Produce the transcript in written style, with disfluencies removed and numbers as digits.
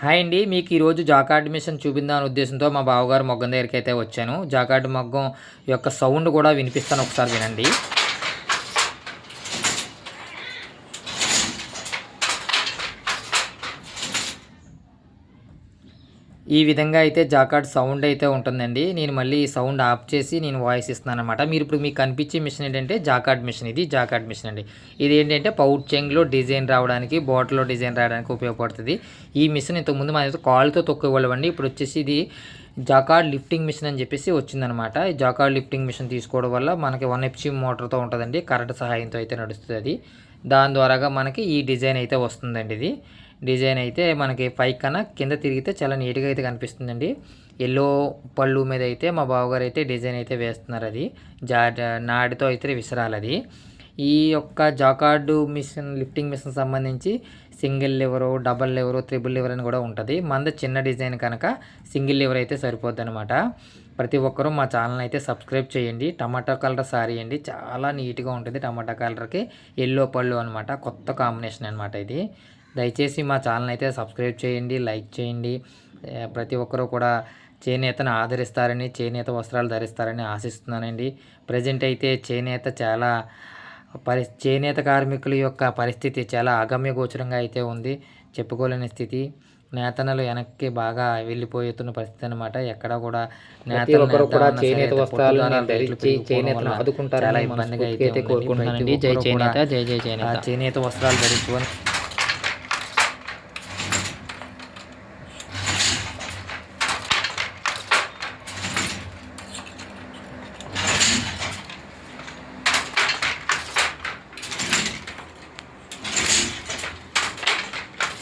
Hi అండి. మీకు ఈరోజు జాకార్డ్ మిషన్ చూపిందామనే ఉద్దేశంతో మా బావగారు మగ్గం దగ్గరికి అయితే వచ్చాను. జాకార్డ్ మగ్గం యొక్క సౌండ్ కూడా వినిపిస్తాను, ఒకసారి వినండి. ఈ విధంగా అయితే జాకార్డ్ సౌండ్ అయితే ఉంటుందండి. నేను మళ్ళీ సౌండ్ ఆఫ్ చేసి నేను వాయిస్ ఇస్తున్నాను అనమాట. మీరు ఇప్పుడు మీకు కనిపించే మిషన్ ఏంటంటే జాకార్డ్ మిషన్. ఇది జాకార్డ్ మిషన్ అండి. ఇది ఏంటంటే పౌచ్ చెంగ్లో డిజైన్ రావడానికి, బాటిల్లో డిజైన్ రావడానికి ఉపయోగపడుతుంది. ఈ మిషన్ ఇంతకుముందు మన కాలుతో తొక్కేవాళ్ళండి. ఇప్పుడు వచ్చేసి ఇది జాకార్డ్ లిఫ్టింగ్ మిషన్ అని చెప్పేసి వచ్చిందనమాట. ఈ జాకార్డ్ లిఫ్టింగ్ మిషన్ తీసుకోవడం వల్ల మనకి 1 HP మోటార్తో ఉంటుందండి. కరెంట్ సహాయంతో అయితే నడుస్తుంది అది. దాని ద్వారాగా మనకి ఈ డిజైన్ అయితే వస్తుందండి. ఇది డిజైన్ అయితే మనకి పైకి కన్నా కింద తిరిగితే చాలా నీట్గా అయితే కనిపిస్తుందండి. ఎల్లో పళ్ళు మీద అయితే మా బావగారు అయితే డిజైన్ అయితే వేస్తున్నారు. అది నాడితో అయితే విసరాలి అది. ఈ యొక్క జాకార్డు మిషన్ లిఫ్టింగ్ మిషన్ సంబంధించి single liver, double liver, triple liver అని కూడా ఉంటుంది. మనది చిన్న డిజైన్ కనుక సింగిల్ లివర్ అయితే సరిపోద్ది అనమాట. ప్రతి ఒక్కరూ మా ఛానల్ అయితే సబ్స్క్రైబ్ చేయండి. టమాటా కలర్ సారీ అండి, చాలా నీట్గా ఉంటుంది. టమాటా కలర్కి ఎల్లో పళ్ళు అనమాట, కొత్త కాంబినేషన్ అనమాట ఇది. దయచేసి మా ఛానల్ అయితే సబ్స్క్రైబ్ చేయండి, లైక్ చేయండి. ప్రతి ఒక్కరూ కూడా చేనేతను ఆదరిస్తారని, చేనేత వస్త్రాలు ధరిస్తారని ఆశిస్తున్నానండి. ప్రజెంట్ అయితే చేనేత కార్మికుల యొక్క పరిస్థితి చాలా అగమ్య గోచరంగా అయితే ఉంది. చెప్పుకోలేని స్థితి. నేతన్నలు వెనక్కి బాగా వెళ్ళిపోతున్న పరిస్థితి అనమాట. ఎక్కడ కూడా నేతలు కూడా చేనేత వస్త్రాలను ధరించి చేనేతను ఆదుకుంటారని చాలా ఇబ్బందిగా అయితే కోరుకుంటున్నానండి. జై చేనేత, జై జై చేనేత. చేనేత వస్త్రాలు ధరించుకొని